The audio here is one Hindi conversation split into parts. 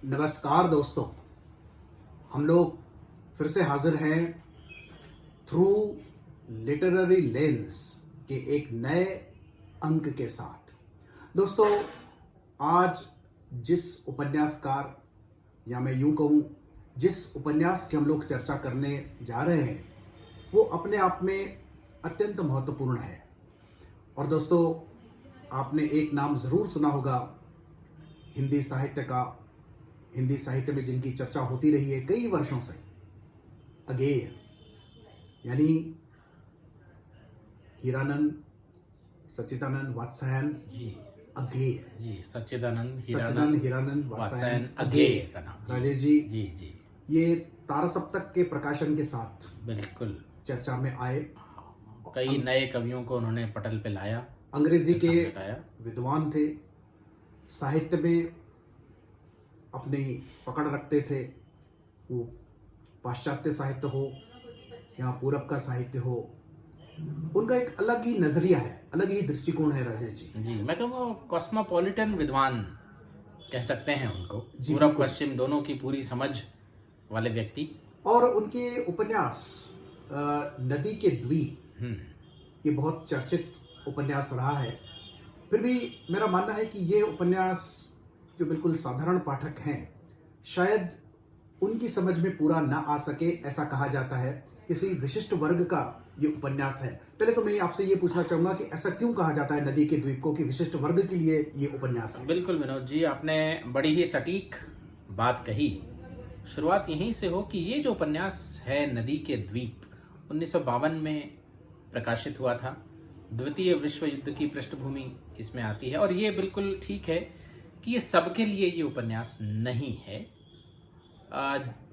नमस्कार दोस्तों, हम लोग फिर से हाजिर हैं थ्रू लिटरेरी लेंस के एक नए अंक के साथ। दोस्तों, आज जिस उपन्यासकार या मैं यूं कहूं जिस उपन्यास की हम लोग चर्चा करने जा रहे हैं वो अपने आप में अत्यंत महत्वपूर्ण है। और दोस्तों, आपने एक नाम ज़रूर सुना होगा हिंदी साहित्य में जिनकी चर्चा होती रही है कई वर्षों से, अगेय यानी हीरानंद सच्चिदानंद वात्स्यायन जी अगेय। जी सच्चिदानंद हीरानंद वात्स्यायन अगेय का नाम। राजेश जी, जी जी ये तारा सप्तक के प्रकाशन के साथ बिल्कुल चर्चा में आए। कई नए कवियों को उन्होंने पटल पे लाया, अंग्रेजी के हटाया। विद्वान थे, साहित्य में अपनी पकड़ रखते थे। वो पाश्चात्य साहित्य हो या पूरब का साहित्य हो, उनका एक अलग ही नजरिया है, अलग ही दृष्टिकोण है राजेश जी। जी, मैं कहूँगा कॉस्मोपॉलिटन विद्वान कह सकते हैं उनको, जी, पूरब बिल्कुल। पश्चिम दोनों की पूरी समझ वाले व्यक्ति। और उनके उपन्यास नदी के द्वीप, ये बहुत चर्चित उपन्यास रहा है। फिर भी मेरा मानना है कि ये उपन्यास जो बिल्कुल साधारण पाठक हैं, शायद उनकी समझ में पूरा ना आ सके। ऐसा कहा जाता है किसी विशिष्ट वर्ग का ये उपन्यास है। पहले तो मैं आपसे ये पूछना चाहूंगा कि ऐसा क्यों कहा जाता है नदी के द्वीप को कि विशिष्ट वर्ग के लिए ये उपन्यास है? बिल्कुल विनोद जी, आपने बड़ी ही सटीक बात कही। शुरुआत यहीं से हो कि ये जो उपन्यास है नदी के द्वीप 1952 में प्रकाशित हुआ था। द्वितीय विश्व युद्ध की पृष्ठभूमि इसमें आती है और ये बिल्कुल ठीक है कि ये सबके लिए ये उपन्यास नहीं है।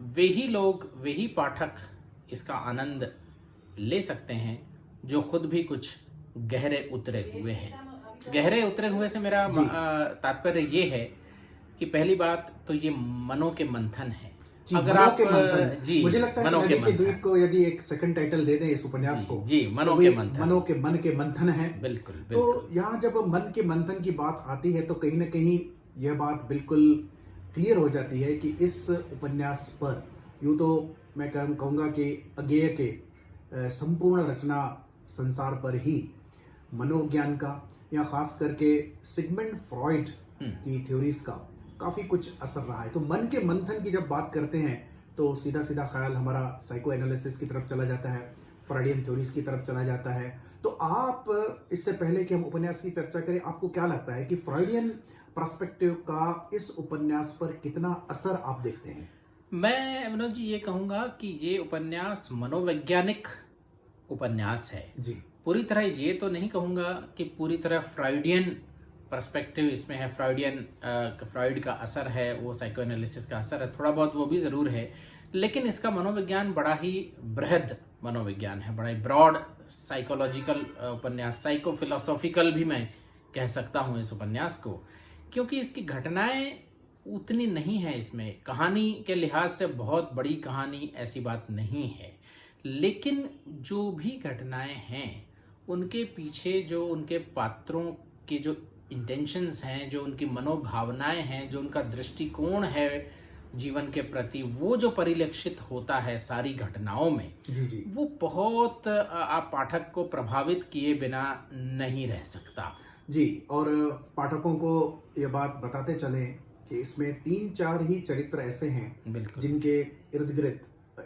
वे ही लोग, वे ही पाठक इसका आनंद ले सकते हैं जो खुद भी कुछ गहरे उतरे हुए हैं। गहरे उतरे हुए से मेरा तात्पर्य ये है कि पहली बात तो ये मनो के मंथन है। अगर आप जी, मुझे लगता है कि नदी के द्वीप को यदि एक सेकंड टाइटल दे दें इस उपन्यास को, जी, मनो के मन के मंथन है। बिल्कुल। तो यहाँ जब मन के मंथन की बात आती है तो कहीं ना कहीं यह बात बिल्कुल क्लियर हो जाती है कि इस उपन्यास पर, यूँ तो मैं कहूँगा कि अगेय के संपूर्ण रचना संसार पर ही मनोविज्ञान का या खास करके सिगमंड फ्रॉइड की थ्योरीज का काफ़ी कुछ असर रहा है। तो मन के मंथन की जब बात करते हैं तो सीधा सीधा ख्याल हमारा साइको एनालिसिस की तरफ चला जाता है, फ्रॉइडियन थ्योरीज की तरफ चला जाता है। तो आप, इससे पहले कि हम उपन्यास की चर्चा करें, आपको क्या लगता है कि फ्रॉइडियन पर्सपेक्टिव का इस उपन्यास पर कितना असर आप देखते हैं? मैं मनोज जी ये कहूँगा कि ये उपन्यास मनोवैज्ञानिक उपन्यास है। जी, पूरी तरह ये तो नहीं कहूँगा कि पूरी तरह फ्रॉइडियन पर्सपेक्टिव इसमें है, फ्रॉइड का असर है, वो साइको एनालिसिस का असर है, थोड़ा बहुत वो भी ज़रूर है। लेकिन इसका मनोविज्ञान बड़ा ही बृहद मनोविज्ञान है, बड़ा ही ब्रॉड साइकोलॉजिकल उपन्यास, साइको फिलोसॉफिकल भी मैं कह सकता हूँ इस उपन्यास को, क्योंकि इसकी घटनाएं उतनी नहीं है। इसमें कहानी के लिहाज से बहुत बड़ी कहानी ऐसी बात नहीं है, लेकिन जो भी घटनाएं हैं उनके पीछे जो उनके पात्रों के जो इंटेंशंस हैं, जो उनकी मनोभावनाएं हैं, जो उनका दृष्टिकोण है जीवन के प्रति, वो जो परिलक्षित होता है सारी घटनाओं में, जी, वो बहुत आप पाठक को प्रभावित किए बिना नहीं रह सकता। जी। और पाठकों को ये बात बताते चलें कि इसमें 3-4 ही चरित्र ऐसे हैं जिनके इर्द गिर्द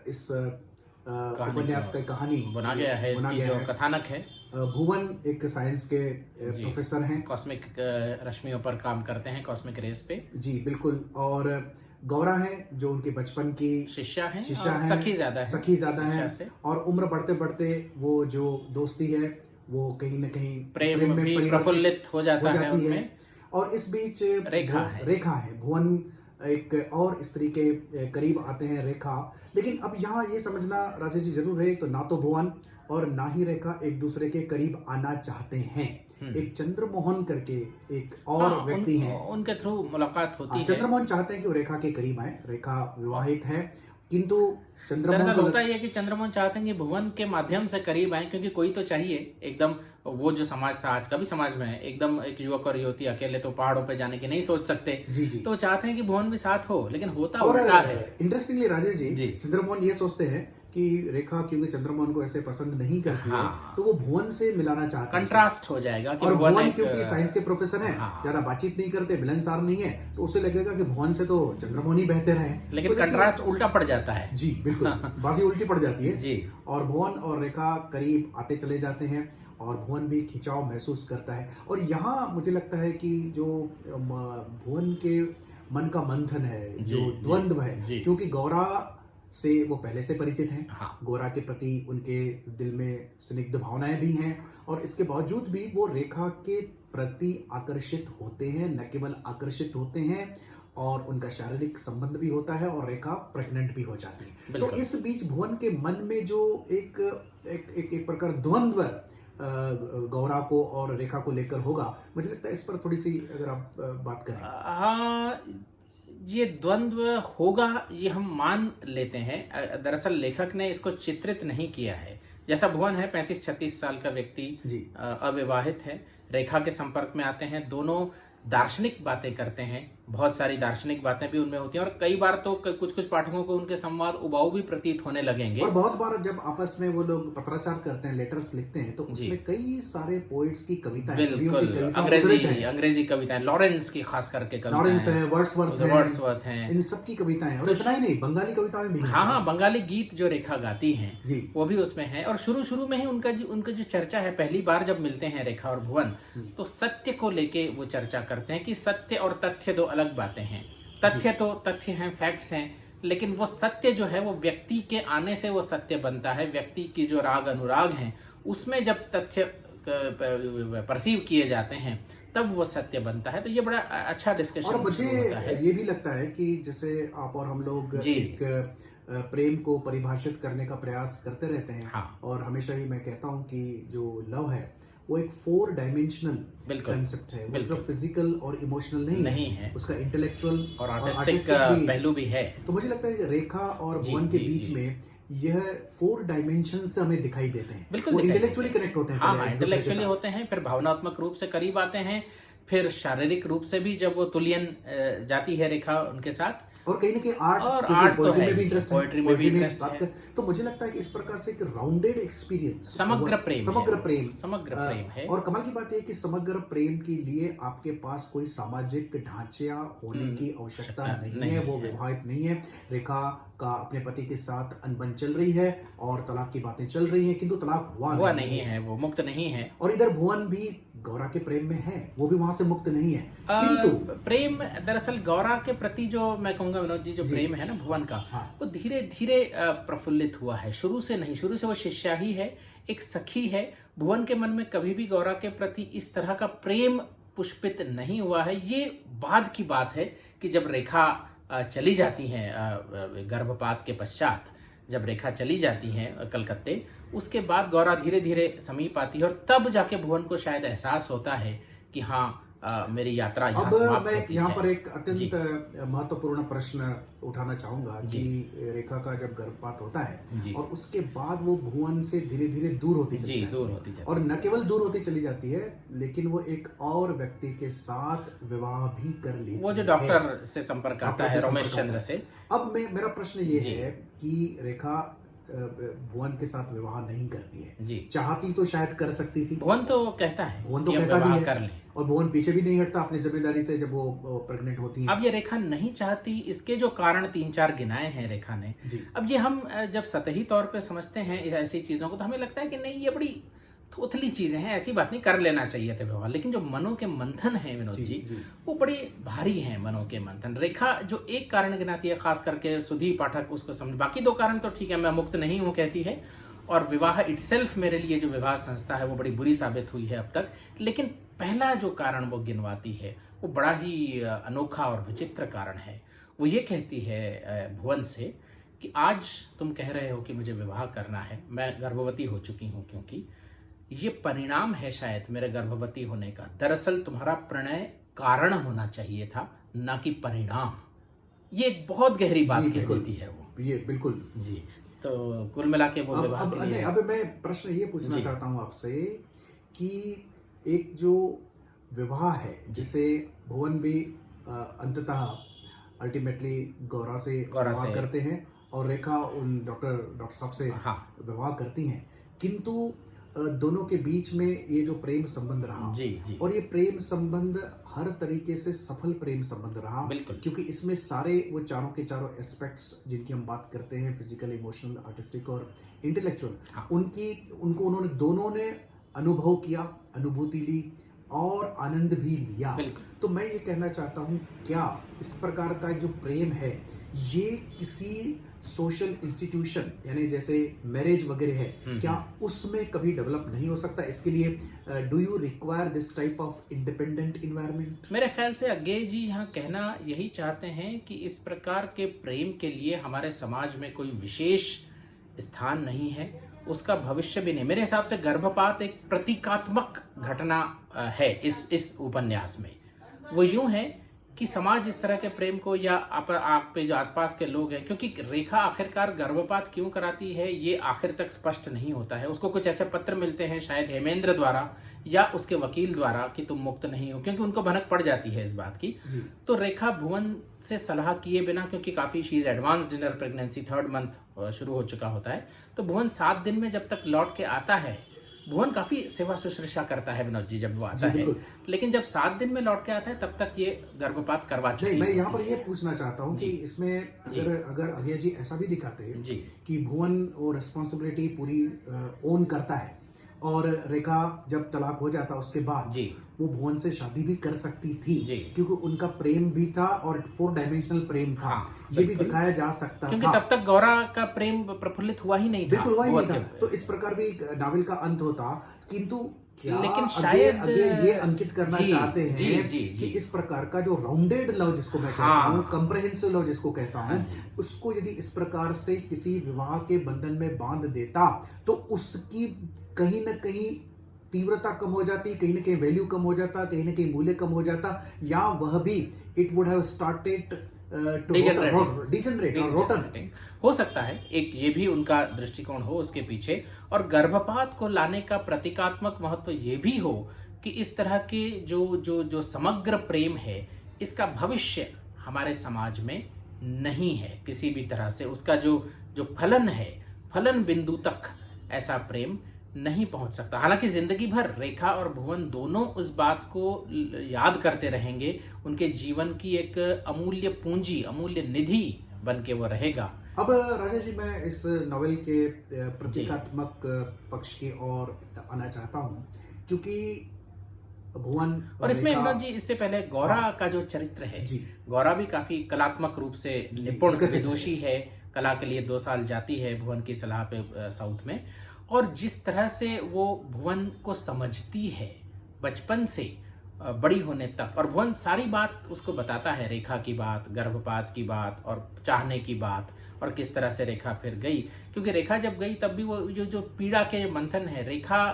इस उपन्यास का कहानी बना गया है। इसकी जो कथानक है, भुवन एक साइंस के प्रोफेसर हैं, कॉस्मिक रश्मियों पर काम करते हैं, कॉस्मिक रेस पे। जी बिल्कुल। और गौरा है जो उनके बचपन की शिष्या है, सखी ज्यादा है। और उम्र बढ़ते बढ़ते वो जो दोस्ती है वो कहीं न कहीं प्रेम में प्रफुल्लित हो जाती है। और इस बीच रेखा है। भुवन एक और स्त्री के करीब आते हैं, रेखा। लेकिन अब यहाँ ये समझना राजेश जी जरूर है, तो ना तो भुवन और ना ही रेखा एक दूसरे के करीब आना चाहते हैं। एक चंद्रमोहन करके एक और व्यक्ति हैं, उनके थ्रू मुलाकात होती है। चंद्रमोहन चाहते हैं कि वो रेखा के करीब आए। रेखा विवाहित है किंतु चंद्रमोहन दरअसल को होता ही है कि चंद्रमोहन चाहते हैं कि भुवन के माध्यम से करीब आए, क्योंकि कोई तो चाहिए एकदम। वो जो समाज था, आज का भी समाज में है, एकदम एक युवक और युवती अकेले तो पहाड़ों पे जाने की नहीं सोच सकते। जी जी। तो वो चाहते हैं कि भुवन भी साथ हो, लेकिन होता और उल्टा है। इंटरेस्टिंगली राजेश जी, जी। चंद्रमोहन ये सोचते हैं कि रेखा क्योंकि चंद्रमोहन को ऐसे पसंद नहीं करती है, हाँ। तो वो भुवन से मिलाना चाहते हैं। कंट्रास्ट हो जाएगा कि और भुवन एक, क्योंकि साइंस के प्रोफेसर हैं, हाँ। ज्यादा बातचीत नहीं करते, मिलनसार नहीं है, तो उसे लगेगा कि भुवन से तो चंद्रमोहन ही बेहतर हैं। लेकिन तो देखिए- कंट्रास्ट उल्टा पड़ जाता है। जी बिल्कुल, बाजी उल्टी पड़ जाती है। जी। और भुवन और रेखा करीब आते चले जाते हैं और भुवन भी खिंचाव महसूस करता है। और यहाँ मुझे लगता है कि जो भुवन के मन का मंथन है, जो जी, द्वंद्व जी, है, जी। क्योंकि गौरा से वो पहले से परिचित हैं, हाँ। गौरा के प्रति उनके दिल में स्निग्ध भावनाएं भी हैं, और इसके बावजूद भी वो रेखा के प्रति आकर्षित होते हैं। न केवल आकर्षित होते हैं, और उनका शारीरिक संबंध भी होता है, और रेखा प्रेग्नेंट भी हो जाती है। तो बिल्कुल। इस बीच भुवन के मन में जो एक एक एक, एक प्रकार द्वंद्व गौरा को और रेखा को लेकर होगा, मुझे लगता है इस पर थोड़ी सी अगर आप बात करें। हाँ, ये द्वंद्व होगा, ये हम मान लेते हैं। दरअसल लेखक ने इसको चित्रित नहीं किया है। जैसा भुवन है 35-36 साल का व्यक्ति, जी। अविवाहित है, रेखा के संपर्क में आते हैं, दोनों दार्शनिक बातें करते हैं, बहुत सारी दार्शनिक बातें भी उनमें होती हैं, और कई बार तो कुछ कुछ पाठकों को उनके संवाद उबाऊ भी प्रतीत होने लगेंगे। और बहुत बार जब आपस में वो लोग पत्राचार करते हैं, लेटर्स लिखते हैं, तो उसमें कई सारे पोइट्स की कविताएं, कवियों की बिल्कुल, कविताएं उद्धृत हैं। अंग्रेजी कविताएं, लॉरेंस की खास करके कविताएं, लॉरेंस है, वर्ड्सवर्थ हैं, इन सब की कविताएं हैं। और इतना ही नहीं, बंगाली कविताएं भी हैं। हाँ, बंगाली गीत जो रेखा गाती हैं जी। वो भी उसमें है। और शुरू में ही उनका जो चर्चा है, पहली बार जब मिलते हैं रेखा और भुवन, तो सत्य को लेके वो चर्चा करते हैं कि सत्य और तथ्य दो अलग बातें हैं। तथ्य तो तथ्य हैं, फैक्ट्स हैं, लेकिन वो सत्य जो है वो व्यक्ति के आने से वो सत्य बनता है। व्यक्ति की जो राग अनुराग हैं, उसमें जब तथ्य परसीव किए जाते हैं, तब वो सत्य बनता है। तो ये बड़ा अच्छा डिस्कशन और मुझे होता है। ये भी लगता है कि जैसे आप और हम लोग एक प्रेम को परिभाषित करने का प्रयास करते रहते हैं। हाँ। और हमेशा ही मैं कहता हूँ कि जो लव है वो एक 4 डायमेंशनल कंसेप्ट है। वो सिर्फ फिजिकल और इमोशनल नहीं है, उसका इंटेलेक्चुअल और आर्टिस्टिक पहलू भी है। तो मुझे लगता है कि रेखा और भुवन के बीच में यह 4 डायमेंशन से हमें दिखाई देते हैं। बिल्कुल, वो इंटेलेक्चुअली कनेक्ट होते हैं। हाँ, इंटेलेक्चुअली होते हैं, फिर भावनात्मक रूप से करीब आते हैं, फिर शारीरिक रूप से भी जब वो तुल्यन जाती है रेखा उनके साथ। और कहीं ना कहीं आर्ट तो है, में भी इंटरेस्ट है, पोएट्री में भी इंटरेस्ट है। तो मुझे लगता है कि इस प्रकार से एक राउंडेड एक्सपीरियंस, समग्र प्रेम है। और कमाल की बात यह है कि समग्र प्रेम के लिए आपके पास कोई सामाजिक ढांचे होने की आवश्यकता नहीं है। वो विवाहित नहीं है। रेखा का अपने पति के साथ अनबन चल रही है और तलाक की बातें चल रही हैं, किंतु तलाक हुआ नहीं है, वो मुक्त नहीं है। और इधर भुवन भी गौरा के प्रेम में है, वो भी वहां से मुक्त नहीं है। किंतु प्रेम दरअसल गौरा के प्रति जो मैं कहूंगा विनोद जी, जो प्रेम है ना भुवन का, वो धीरे धीरे प्रफुल्लित हुआ है। शुरू से नहीं, शुरू से वो शिष्या ही है, एक सखी है। भुवन के मन में कभी भी गौरा के प्रति इस तरह का प्रेम पुष्पित नहीं हुआ है। ये बाद की बात है कि जब रेखा चली जाती हैं गर्भपात के पश्चात, जब रेखा चली जाती हैं कलकत्ते, उसके बाद गौरा धीरे धीरे समीप आती है, और तब जाके भुवन को शायद एहसास होता है कि हाँ, मेरी यात्रा यहाँ समाप्त होती है। यहाँ पर एक अत्यंत महत्वपूर्ण प्रश्न उठाना चाहूंगा कि रेखा का जब गर्भपात होता है और उसके बाद वो भुवन से धीरे धीरे दूर होती चली जाती है, और न केवल दूर होती चली जाती है, लेकिन वो एक और व्यक्ति के साथ विवाह भी कर लेती है। वो जो डॉक्टर से संपर्क आता है, रमेश चंद्र से। अब मेरा प्रश्न ये है कि रेखा भुवन के साथ विवाह नहीं करती है जी। चाहती तो शायद कर सकती थी। भुवन तो कहता है, भुवन तो कहता भी है, और भुवन पीछे भी नहीं हटता अपनी जिम्मेदारी से जब वो प्रेग्नेंट होती है। अब ये रेखा नहीं चाहती, इसके जो कारण 3-4 गिनाए हैं रेखा ने। अब ये हम जब सतही तौर पे समझते हैं ऐसी चीजों को, तो हमें लगता है कि नहीं, ये बड़ी थोथली चीजें हैं, ऐसी बात नहीं, कर लेना चाहिए था विवाह। लेकिन जो मनों के मंथन है विनोद जी, वो बड़े भारी हैं मनों के मंथन। रेखा जो एक कारण गिनाती है, खास करके सुधी पाठक उसको समझ, बाकी 2 कारण तो ठीक है, मैं मुक्त नहीं हूं कहती है, और विवाह इटसेल्फ, मेरे लिए जो विवाह संस्था है वो बड़ी बुरी साबित हुई है अब तक। लेकिन पहला जो कारण वो गिनवाती है वो बड़ा ही अनोखा और विचित्र कारण है। वो ये कहती है भुवन से कि आज तुम कह रहे हो कि मुझे विवाह करना है, मैं गर्भवती हो चुकी हूँ, क्योंकि ये परिणाम है शायद मेरे गर्भवती होने का। दरअसल तुम्हारा प्रणय कारण होना चाहिए था, ना कि परिणाम। ये एक बहुत गहरी बात जी, कह बिल्कुल। देती है वो। ये बिल्कुल। जी, तो कुल मिला के वो विवाह अब के लिए अब मैं प्रश्न ये पूछना जी। चाहता हूँ आपसे कि एक जो विवाह है जी। जिसे भुवन भी अंततः अल्टीमेटली गौरा से गौरा विवाह से करते हैं और रेखा उन डॉक्टर साहब से हाँ, विवाह करती हैं, किंतु दोनों के बीच में ये जो प्रेम संबंध रहा जी, जी, और ये प्रेम संबंध हर तरीके से सफल प्रेम संबंध रहा, बिल्कुल। क्योंकि इसमें सारे वो चारों के चारों एस्पेक्ट्स जिनकी हम बात करते हैं, फिजिकल, इमोशनल, आर्टिस्टिक और इंटेलेक्चुअल, हाँ। उनको दोनों ने अनुभव किया, अनुभूति ली और आनंद भी लिया। बिल्कुल। तो मैं ये कहना चाहता हूँ, क्या इस प्रकार का जो प्रेम है ये किसी सोशल इंस्टीट्यूशन यानी जैसे मैरिज वगैरह है, क्या उसमें कभी डेवलप नहीं हो सकता? इसके लिए do you require this type of independent environment? मेरे ख्याल से अज्ञे जी यहाँ कहना यही चाहते हैं कि इस प्रकार के प्रेम के लिए हमारे समाज में कोई विशेष स्थान नहीं है, उसका भविष्य भी नहीं। मेरे हिसाब से गर्भपात एक प्रतीकात्मक घटना है इस उपन्यास में। वो यूं है कि समाज इस तरह के प्रेम को, या आप पे जो आसपास के लोग हैं, क्योंकि रेखा आखिरकार गर्भपात क्यों कराती है ये आखिर तक स्पष्ट नहीं होता है। उसको कुछ ऐसे पत्र मिलते हैं शायद हेमेंद्र द्वारा या उसके वकील द्वारा कि तुम मुक्त नहीं हो, क्योंकि उनको भनक पड़ जाती है इस बात की। तो रेखा भुवन से सलाह किए बिना, क्योंकि काफी she is advanced in her pregnancy, 3rd month शुरू हो चुका होता है, तो भुवन 7 दिन में जब तक लौट के आता है, भुवन काफी सेवा शुश्रूषा करता है विनोद जी जब वो आता है, लेकिन जब 7 दिन में लौट के आता है तब तक ये गर्भपात करवा चुकी है। मैं यहाँ पर ये पूछना चाहता हूँ कि इसमें अगर अजय जी ऐसा भी दिखाते हैं कि भुवन वो रिस्पॉन्सिबिलिटी पूरी ओन करता है और रेखा जब तलाक हो जाता उसके बाद वो भुवन से शादी भी कर सकती थी, क्योंकि उनका प्रेम भी था और 4 डायमेंशनल प्रेम था। ये भी दिखाया जा सकता क्योंकि था, तब तक गौरा का प्रेम प्रफुल्लित हुआ ही नहीं था, बिल्कुल हुआ ही नहीं था। तो इस प्रकार भी नावल का अंत होता, किंतु क्या लेकिन शायद ये अंकित करना चाहते हैं कि इस प्रकार का जो राउंडेड लव जिसको मैं कहता हूँ, कंप्रहेंसिव लव जिसको कहता हूँ, उसको यदि इस प्रकार से किसी विवाह के बंधन में बांध देता तो उसकी कहीं न कहीं तीव्रता कम हो जाती, कहीं न कहीं वैल्यू कम हो जाता, कहीं न कहीं मूल्य कम हो जाता, या वह भी it would have started degenerate rotten हो सकता है। एक ये भी उनका दृष्टिकोण हो उसके पीछे, और गर्भपात को लाने का प्रतीकात्मक महत्व ये भी हो कि इस तरह के जो समग्र प्रेम है, इसका भविष्य हमारे समाज में नहीं है किसी भी तरह से। उसका जो फलन है, फलन बिंदु तक ऐसा प्रेम नहीं पहुंच सकता। हालांकि जिंदगी भर रेखा और भुवन दोनों उस बात को याद करते रहेंगे, उनके जीवन की एक अमूल्य पूंजी, अमूल्य निधि बन के वो रहेगा। अब राजेश जी, मैं इस नॉवेल के प्रतीकात्मक पक्ष की ओर आना चाहता हूँ, क्योंकि भुवन और इसमें विनोद जी इससे पहले गौरा का जो चरित्र है, गौरा भी काफी कलात्मक रूप से निपुण विदुषी है, कला के लिए 2 साल जाती है भुवन की सलाह पे साउथ में, और जिस तरह से वो भुवन को समझती है बचपन से बड़ी होने तक, और भुवन सारी बात उसको बताता है, रेखा की बात, गर्भपात की बात और चाहने की बात, और किस तरह से रेखा फिर गई। क्योंकि रेखा जब गई तब भी वो जो पीड़ा के मंथन है, रेखा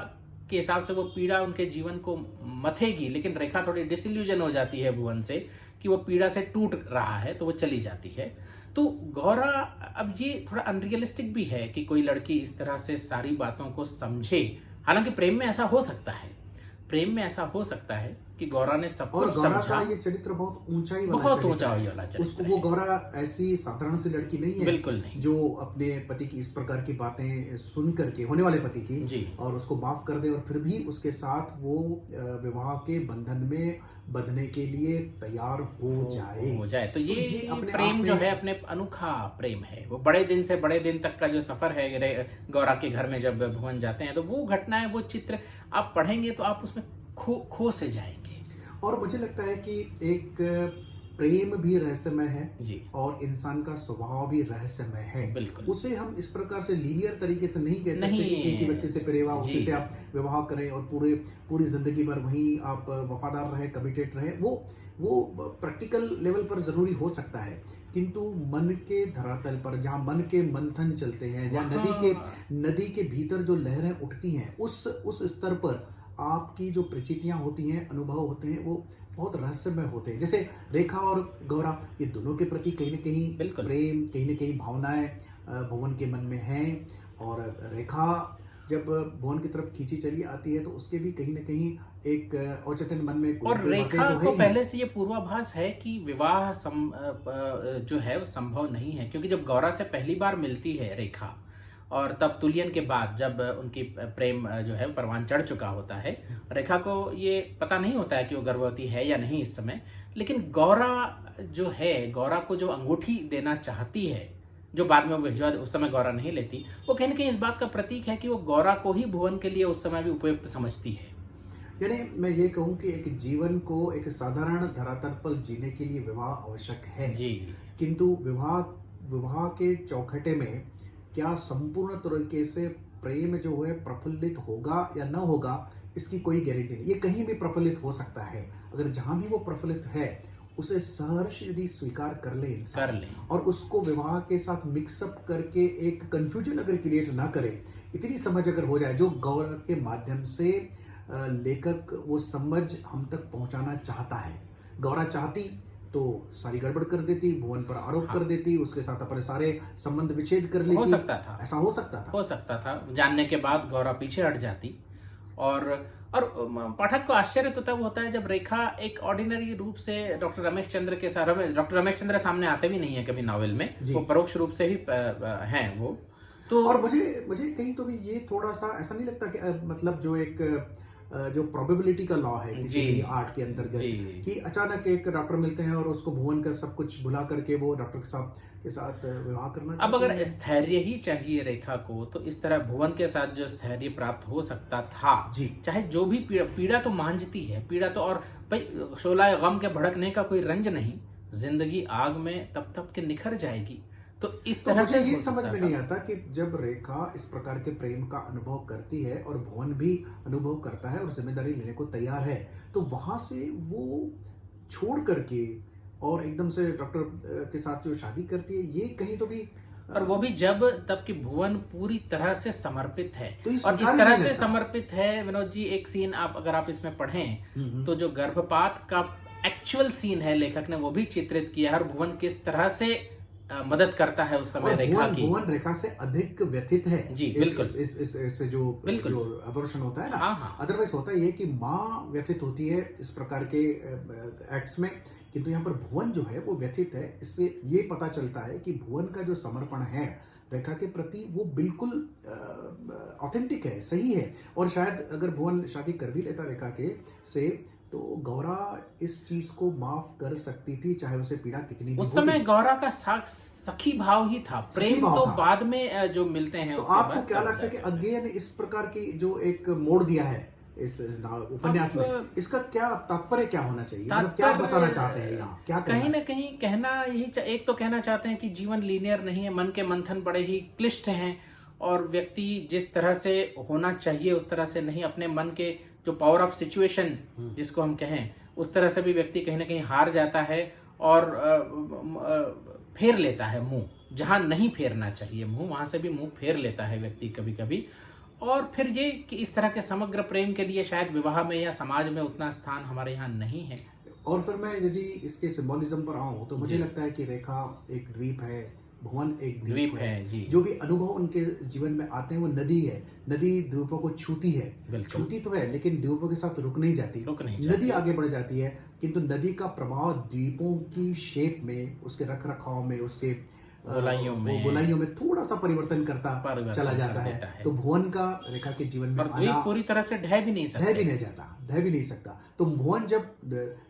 के हिसाब से वो पीड़ा उनके जीवन को मथेगी, लेकिन रेखा थोड़ी डिसइल्यूजन हो जाती है भुवन से कि वो पीड़ा से टूट रहा है, तो वो चली जाती है। तो गौरा, अब ये थोड़ा अनरियलिस्टिक भी है कि कोई लड़की इस तरह से सारी बातों को समझे। हालांकि प्रेम में ऐसा हो सकता है, प्रेम में ऐसा हो सकता है कि गौरा ने सब कुछ समझा। गौरा का ये चरित्र बहुत ऊंचाई वाला वाला चरित्र उसको, वो गौरा ऐसी साधारण सी लड़की नहीं है, बिल्कुल नहीं, जो अपने पति की इस प्रकार की बातें सुन करके, होने वाले पति की, और उसको माफ कर दे और फिर भी उसके साथ वो विवाह के बंधन में बंधने के लिए तैयार हो जाए। तो ये अपने प्रेम जो है, अपने अनोखा प्रेम है। वो बड़े दिन से बड़े दिन तक का जो सफर है गौरा के घर में जब भुवन जाते हैं, तो वो घटनाएं, वो चित्र आप पढ़ेंगे तो आप उसमें खो से जाएंगे। और मुझे लगता है कि एक प्रेम भी रहस्यमय है और इंसान का स्वभाव भी रहस्यमय है। बिल्कुल, उसे हम इस प्रकार से लीनियर तरीके से नहीं कह सकते कि एक ही व्यक्ति से प्रेम, उसी से आप विवाह करें और पूरी जिंदगी भर वहीं आप वफादार रहे, कमिटेड रहे। वो प्रैक्टिकल लेवल पर जरूरी हो सकता है, किंतु मन के धरातल पर, जहाँ मन के मंथन चलते हैं, जहाँ नदी के भीतर जो लहरें उठती हैं, उस स्तर पर आपकी जो प्रचितियां होती हैं, अनुभव होते हैं, वो बहुत रहस्यमय होते हैं। जैसे रेखा और गौरा, ये दोनों के प्रति कहीं न कहीं बिल्कुल। प्रेम, कहीं न कहीं भावनाएँ भुवन के मन में हैं। और रेखा जब भुवन की तरफ खींची चली आती है तो उसके भी कहीं न कहीं एक औचेतन मन में कोई और कोई बातें रेखा तो है को ही। पहले से ये पूर्वाभास है कि विवाह जो है वो संभव नहीं है, क्योंकि जब गौरा से पहली बार मिलती है रेखा, और तब तुलियन के बाद जब उनकी प्रेम जो है परवान चढ़ चुका होता है, रेखा को ये पता नहीं होता है कि वो गर्भवती है या नहीं इस समय। लेकिन गौरा जो है, गौरा को जो अंगूठी देना चाहती है, जो बाद में वो भिजवा, उस समय गौरा नहीं लेती, वो कहीं ना कहीं इस बात का प्रतीक है कि वो गौरा को ही भुवन के लिए उस समय भी उपयुक्त समझती है। यानी मैं ये कहूँ कि एक जीवन को एक साधारण धरातल पर जीने के लिए विवाह आवश्यक है। जी। किंतु विवाह विवाह के चौखटे में क्या संपूर्ण तरीके से प्रेम जो है प्रफुल्लित होगा या न होगा, इसकी कोई गारंटी नहीं। ये कहीं भी प्रफुल्लित हो सकता है। अगर जहां भी वो प्रफुल्लित है, उसे सहर्ष यदि स्वीकार कर ले इंसान, कर लें। और उसको विवाह के साथ मिक्सअप करके एक कंफ्यूजन अगर क्रिएट ना करे, इतनी समझ अगर हो जाए जो गौर के माध्यम से लेखक वो समझ हम तक पहुंचाना चाहता है। गौरा चाहती तो सारी गड़बड़ कर देती, भुवन पर आरोप कर देती, उसके साथ अपने सारे संबंध विच्छेद कर लेती। हो सकता था। ऐसा हो सकता था। हो सकता था। जानने के बाद गौरा पीछे हट जाती। और पाठक को आश्चर्य तो तब होता है जब रेखा एक ऑर्डिनरी रूप से डॉक्टर रमेश चंद्र के साथ, डॉक्टर रमेश चंद्र सामने आते भी नहीं है कभी नॉवेल में, जी। वो परोक्ष रूप से ही हैं वो तो। और मुझे कहीं तो भी ये थोड़ा सा ऐसा नहीं लगता कि मतलब जो एक जो प्रोबेबिलिटी का लॉ है किसी जी। भी आर्ट के अंतर्गत, जी। कि अचानक एक डॉक्टर मिलते हैं और उसको भुवन का सब कुछ भुला करके वो डॉक्टर के साथ विवाह करना अब चाहते अगर हैं। स्थैर्य ही चाहिए रेखा को, तो इस तरह भुवन के साथ जो स्थैर्य प्राप्त हो सकता था, जी। चाहे जो भी पीड़ा तो मांझती है, पीड़ा तो, और भाई शोलाए गम के भड़कने का कोई रंज नहीं, जिंदगी आग में तप तप के निखर जाएगी। तो इस तो तरह मुझे से ये हो समझ सकता में था। नहीं आता कि जब रेखा इस प्रकार के प्रेम का अनुभव करती है और भुवन भी अनुभव करता है और जिम्मेदारी लेने को तैयार है, तो वहां से वो छोड़ करके और एकदम से डॉक्टर के साथ जो शादी करती है, ये कहीं तो भी और वो भी जब तब कि भुवन पूरी तरह से समर्पित है। तो ये और इस स्वीकार ही तरह नहीं से लगता। समर्पित है विनोद जी, एक सीन अगर आप इसमें पढ़ें तो जो गर्भपात का एक्चुअल सीन है, लेखक ने वो भी चित्रित किया है, और भुवन किस तरह से मदद करता है उस समय और रेखा की। भुवन रेखा से अधिक व्यथित है। जी, बिल्कुल। इस जो बिल्कुल। जो अबॉर्शन होता है ना, हाँ, हाँ। अदरवाइज होता ये कि माँ व्यथित होती है इस प्रकार के एक्ट्स में, किंतु यहाँ पर भुवन जो है वो व्यथित है। इससे ये पता चलता है कि भुवन का जो समर्पण है रेखा के प्रति वो बिल्कुल ऑथेंटिक है, सही है। और शायद अगर भुवन शादी कर भी लेता रेखा के से, तो गौरा इस चीज को माफ कर सकती थी, चाहे उसे पीड़ा कितनी भी उस होती। समय गौरा का सखी भाव ही था, प्रेम भाव तो था। बाद में जो मिलते हैं तो उसके आपको बाद क्या तब लगता है कि जाकर। अगेन इस प्रकार की जो एक मोड़ दिया है इस उपन्यास में, अब इसका क्या तात्पर्य क्या होना चाहिए? मतलब क्या तात्पर्य बताना चाहते हैं यहाँ, क्या कहीं कहना ना कहीं कहना यही एक तो कहना चाहते हैं कि जीवन लीनियर नहीं है, मन के मंथन बड़े ही क्लिष्ट हैं, और व्यक्ति जिस तरह से होना चाहिए उस तरह से नहीं, अपने मन के जो पावर ऑफ सिचुएशन जिसको हम कहें, उस तरह से भी व्यक्ति कहीं ना कहीं हार जाता है और फेर लेता है मुंह, जहां नहीं फेरना चाहिए मुंह, वहां से भी मुंह फेर लेता है व्यक्ति कभी कभी। और फिर ये कि इस तरह के समग्र प्रेम के लिए शायद विवाह में या समाज में उतना स्थान हमारे यहाँ नहीं है। और फिर मैं यदि इसके सिंबोलिज्म पर आऊं तो मुझे जी। लगता है कि रेखा एक द्वीप है, भुवन एक द्वीप है। जी। जो भी अनुभव उनके जीवन में आते हैं वो नदी है। नदी द्वीपों को छूती है, बिल्कुल। छूती तो है लेकिन द्वीपों के साथ रुक नहीं जाती। रुक नहीं जाती। नदी आगे बढ़ जाती है, किंतु नदी का प्रभाव द्वीपों की शेप में, उसके रख रखाव में, उसके गोलाइयों में गोलाइयों में थोड़ा सा परिवर्तन करता चला जाता कर है। देता है। तो भुवन का रेखा के जीवन में और द्वीप आना पूरी तरह से ढह भी नहीं ढह सकते। भी नहीं जाता, ढह भी नहीं सकता। तो भुवन जब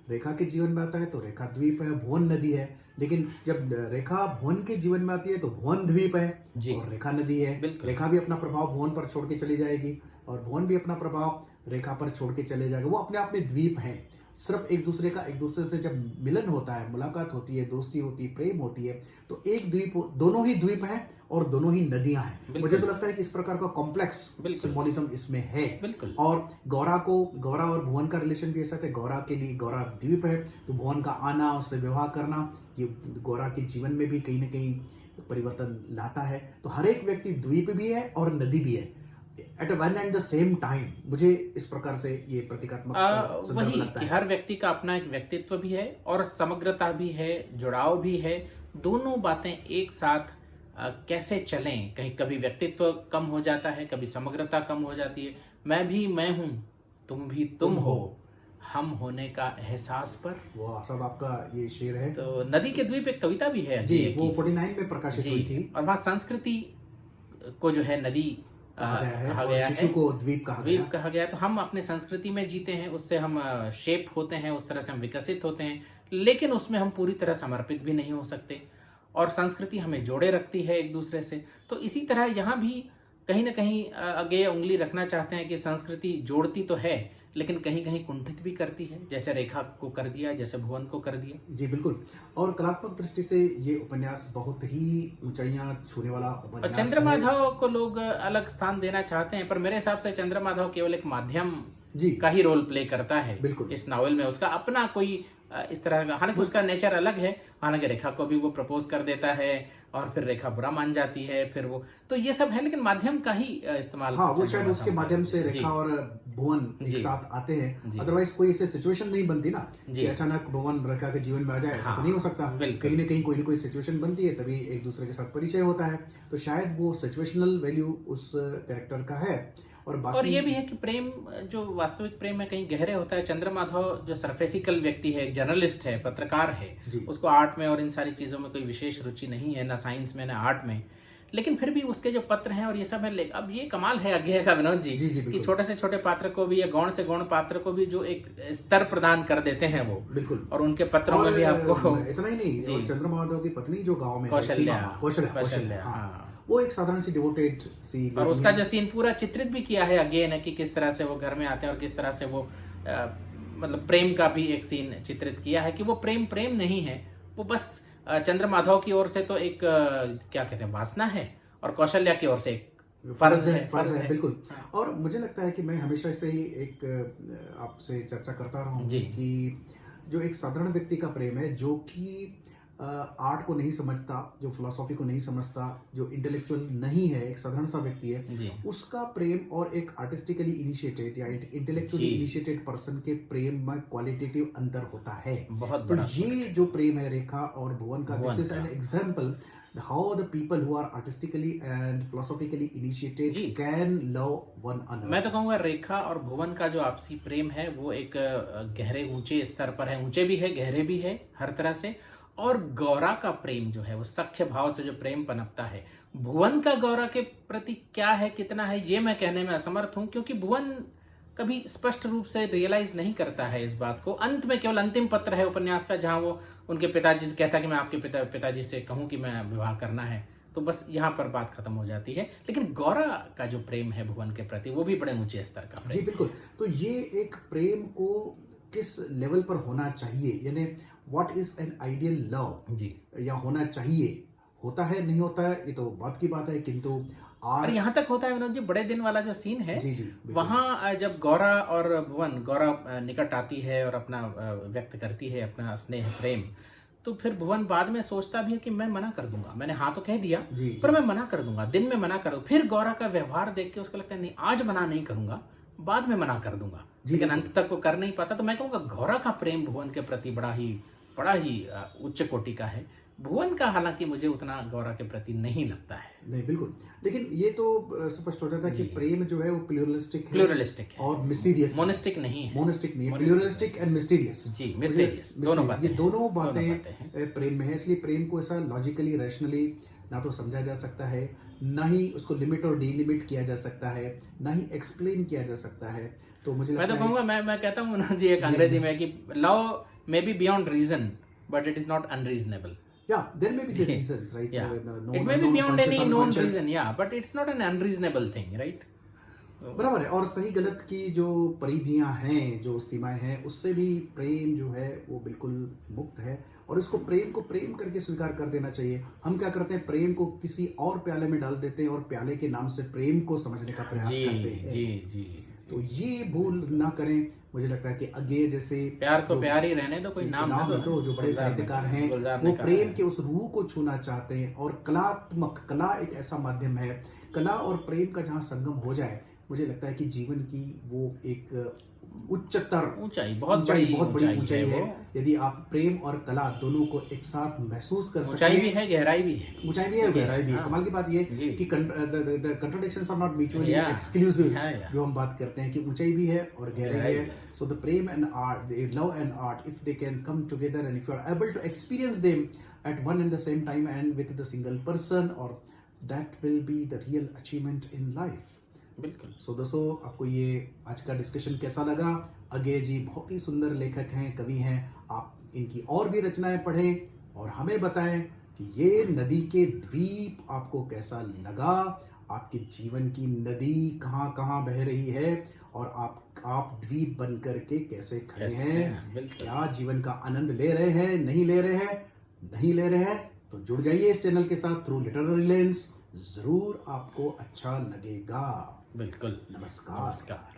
रेखा के जीवन में आता है तो रेखा द्वीप है, भुवन नदी है। लेकिन जब रेखा भुवन के जीवन में आती है तो भुवन द्वीप है जी। और रेखा नदी है। बिल्कुल। रेखा भी अपना प्रभाव भुवन पर छोड़ के चली जाएगी और भुवन भी अपना प्रभाव रेखा पर छोड़ के चले जाएगा। वो अपने आप में द्वीप हैं। सिर्फ एक दूसरे से जब मिलन होता है, मुलाकात होती है, दोस्ती होती है, प्रेम होती है, तो एक द्वीप, दोनों ही द्वीप हैं और दोनों ही नदियां हैं। मुझे तो लगता है कि इस प्रकार का कॉम्प्लेक्स सिंबोलिज्म इसमें है। बिल्कुल। और गौरा और भुवन का रिलेशन भी ऐसा है। गौरा के लिए गौरा द्वीप है, तो भुवन का आना, उससे विवाह करना, ये गौरा के जीवन में भी कहीं ना कहीं परिवर्तन लाता है। तो हर एक व्यक्ति द्वीप भी है और नदी भी है। At one and the same time मुझे इस प्रकार से ये प्रतीकात्मक संदर्भ वही लगता कि है। हर व्यक्ति का अपना एक व्यक्तित्व भी है और समग्रता भी है, जुड़ाव भी है। दोनों बातें एक साथ कैसे चलें, कहीं कभी व्यक्तित्व कम हो जाता है, कभी समग्रता कम हो जाती है। मैं भी मैं हूँ, तुम भी तुम हो, हम होने का एहसास पर। वो सब आपका ये शेर है। तो नदी के द्वीप एक कविता भी है जी, अगेय वो की। 49 में प्रकाशित हुई थी। और वहाँ संस्कृति को जो है नदी कहा गया है कहा और गया शिशु है, को द्वीप कहा गया। द्वीप कहा गया है। तो हम अपने संस्कृति में जीते हैं, उससे हम शेप होते हैं, उस तरह से हम विकसित होते हैं, लेकिन उसमें हम पूरी तरह समर्पित भी नहीं हो सकते। और संस्कृति हमें जोड़े रखती है एक दूसरे से। तो इसी तरह यहाँ भी कहीं ना कहीं आगे उंगली रखना चाहते हैं कि संस्कृति जोड़ती तो है, लेकिन कहीं कहीं कुंठित भी करती है, जैसे रेखा को कर दिया, जैसे भुवन को कर दिया। जी बिल्कुल। और कलात्मक दृष्टि से ये उपन्यास बहुत ही ऊंचाइयां छूने वाला और उपन्यास चंद्रमाधव को लोग अलग स्थान देना चाहते हैं, पर मेरे हिसाब से चंद्रमाधव केवल एक माध्यम जी का ही रोल प्ले करता है बिल्कुल। इस नावल में। उसका अपना कोई इस तरह का, हालांकि उसका नेचर अलग है। हालांकि रेखा को भी वो प्रपोज कर देता है और फिर रेखा बुरा मान जाती है, फिर वो, तो ये सब है, लेकिन माध्यम का ही इस्तेमाल। हाँ, वो शायद उसके माध्यम से जी, रेखा और भुवन एक जी, साथ आते हैं। जी। अदरवाइज कोई ऐसी सिचुएशन नहीं बनती ना जी। कि अचानक भुवन रेखा के जीवन में आ जाए, ऐसा तो हाँ, नहीं हो सकता। बिल्कुल। कहीं ना कहीं कोई ना कोई सिचुएशन बनती है, तभी एक दूसरे के साथ परिचय होता है। तो शायद वो सिचुएशनल वैल्यू उस कैरेक्टर का है। और और बाकी ये भी है कि प्रेम जो वास्तविक प्रेम है कहीं गहरे होता है। चंद्रमाधव जो सरफेसिकल व्यक्ति है, जर्नलिस्ट है, पत्रकार है, जी। उसको आर्ट में और इन सारी चीजों में कोई विशेष रुचि नहीं है, ना साइंस में ना आर्ट में, लेकिन फिर भी उसके जो पत्र हैं और ये सब है। अब ये कमाल है आज्ञा का विनोद जी, जी, जी, कि बिल्कुल। छोटे से छोटे पात्र को भी या गौण से गौण पात्र को भी जो एक स्तर प्रदान कर देते हैं वो, बिल्कुल। और उनके पत्रों में भी आपको इतना ही नहीं, जी। और चंद्रमाधव की पत्नी जो गांव में है, कौशल्या, सीमा, कौशल्या, हाँ। हाँ, वो एक साधारण सी डिवोटेड सी और lady उसका है। जो सीन पूरा चित्रित भी किया है अगेन, कि किस तरह से वो घर में आते हैं और किस तरह से वो मतलब प्रेम का भी एक सीन चित्रित किया है कि वो प्रेम प्रेम नहीं है, वो बस चंद्रमाधव की ओर से तो एक क्या कहते हैं, वासना है, और कौशल्या की ओर से एक फर्ज है। बिल्कुल। हाँ। और मुझे लगता है कि मैं हमेशा से ही एक आपसे चर्चा करता रहा हूँ जी। कि जो एक साधारण व्यक्ति का प्रेम है, जो कि आर्ट को नहीं समझता, जो फिलोसॉफी को नहीं समझता, जो इंटेलेक्चुअल नहीं है, एक साधारण सा व्यक्ति है, जी। उसका प्रेम और एक आर्टिस्टिकली इनिशिएटेड या इंटेलेक्चुअली जी। इनिशिएटेड पर्सन के प्रेम में क्वालिटेटिव अंतर होता है। बहुत तो बड़ा ये जो प्रेम है रेखा और भुवन का, भुवन दिस इज का। An example how the people who are artistically and philosophically initiated जी। Can love one another. मैं तो कहूंगा रेखा और भुवन का जो आपसी प्रेम है वो एक गहरे ऊंचे स्तर पर है, ऊंचे भी है, गहरे भी है हर तरह से। और गौरा का प्रेम जो है वो सख्य भाव से जो प्रेम पनपता है, भुवन का गौरा के प्रति क्या है, कितना है, ये मैं कहने में असमर्थ हूं, क्योंकि भुवन कभी स्पष्ट रूप से रियलाइज नहीं करता है इस बात को। अंत में केवल अंतिम पत्र है उपन्यास का जहां वो उनके पिताजी से कहता है कि मैं आपके पिताजी से कहूं कि मैं विवाह करना है, तो बस यहाँ पर बात खत्म हो जाती है। लेकिन गौरा का जो प्रेम है भुवन के प्रति, वो भी बड़े ऊंचे स्तर का प्रेम। जी बिल्कुल। तो ये एक प्रेम को किस लेवल पर होना चाहिए, यानी what is an ideal love, जी। या होना चाहिए, होता है नहीं होता है ये तो बात की बात है, किंतु और यहाँ तक होता है विनोद जी, बड़े दिन वाला जो सीन है, जी बिल्कुल। वहाँ जब गौरा और भुवन, गौरा निकट आती है और अपना व्यक्त करती है अपना स्नेह प्रेम, तो फिर भुवन बाद में सोचता भी है कि मैं मना कर दूंगा, मैंने हाँ तो कह दिया, जी, पर मैं मना कर दूंगा, दिन में मना करूँ। फिर गौरा का व्यवहार देख के उसको लगता है नहीं, आज मना नहीं करूंगा, बाद में मना कर दूंगा, लेकिन अंत तक वो कर नहीं पाता। तो मैं कहूँगा गौरा का प्रेम भुवन के प्रति बड़ा ही उच्च कोटि का है। भुवन का हालांकि मुझे उतना गौरा के प्रति नहीं लगता है। नहीं बिल्कुल, लेकिन ये तो स्पष्ट हो जाता है कि जी। प्रेम जो है वो प्लूरलिस्टिक है और मिस्टीरियस, मोनिस्टिक नहीं है, मोनिस्टिक नहीं है, मोनिस्टिक प्लूरलिस्टिक एंड मिस्टीरियस। जी, मिस्टीरियस, दोनों बातें ये हैं। दोनों बातें हैं। प्रेम में है। इसलिए प्रेम को ऐसा लॉजिकली रैशनली ना तो समझा जा सकता है, ना ही उसको लिमिट और डीलिमिट किया जा सकता है, ना ही एक्सप्लेन किया जा सकता है। तो मुझे मैं तो लगता है कहूंगा, मैं कहता हूँ ना जी एक अंग्रेजी में कि love may be beyond reason but it is not unreasonable. Yeah, there may be the reasons, right? Yeah. Known, It may be unknown, beyond conscious, any known unconscious. reason, yeah, but it's not an unreasonable thing, right? बराबर है। और सही गलत की जो परिधियां हैं, जो सीमाएं हैं, उससे भी प्रेम जो है वो बिल्कुल मुक्त है, और इसको प्रेम को प्रेम करके स्वीकार कर देना चाहिए। हम क्या करते हैं, प्रेम को किसी और प्याले में डाल देते हैं और प्याले के नाम से प्रेम को समझने का प्रयास करते हैं। जी। तो ये भूल ना करें। मुझे लगता है कि अगेय जैसे प्यार को प्यार ही रहने दो, कोई नाम ना दो, जो बड़े साहित्यकार हैं वो प्रेम के उस रूह को छूना चाहते हैं। और कला एक ऐसा माध्यम है, कला और प्रेम का जहाँ संगम हो जाए मुझे लगता है कि जीवन की वो एक उच्चतर ऊंचाई, बहुत ऊंचाई, बड़ी बहुत बड़ी ऊंचाई है। वो। यदि आप प्रेम और कला दोनों को एक साथ महसूस कर सकते ऊंचाई भी हैं, है, गहराई भी है। ऊंचाई भी है, गहराई भी है। हाँ। कमाल की बात ये जी। कि contradictions are not mutually Yeah. Exclusive. Yeah. जो हम बात करते हैं कि ऊंचाई भी है और गहराई गहराई है। भी है। So the prem and art, the love and art, if they can come together and if you are able to experience them at one and the same time and with the single person, और that will be the real achievement in life. बिल्कुल। सो दोस्तों, आपको ये आज का डिस्कशन कैसा लगा? अगेय जी बहुत ही सुंदर लेखक हैं, कवि हैं। आप इनकी और भी रचनाएं पढ़ें और हमें बताएं कि ये नदी के द्वीप आपको कैसा लगा, आपके जीवन की नदी कहाँ कहाँ बह रही है और आप द्वीप बन करके कैसे खड़े हैं, बिल्कुल। क्या जीवन का आनंद ले रहे हैं, नहीं ले रहे हैं, नहीं ले रहे हैं, तो जुड़ जाइए इस चैनल के साथ थ्रू लिटरेरी लेंस। जरूर आपको अच्छा लगेगा। बिल्कुल। नमस्कार। नमस्कार।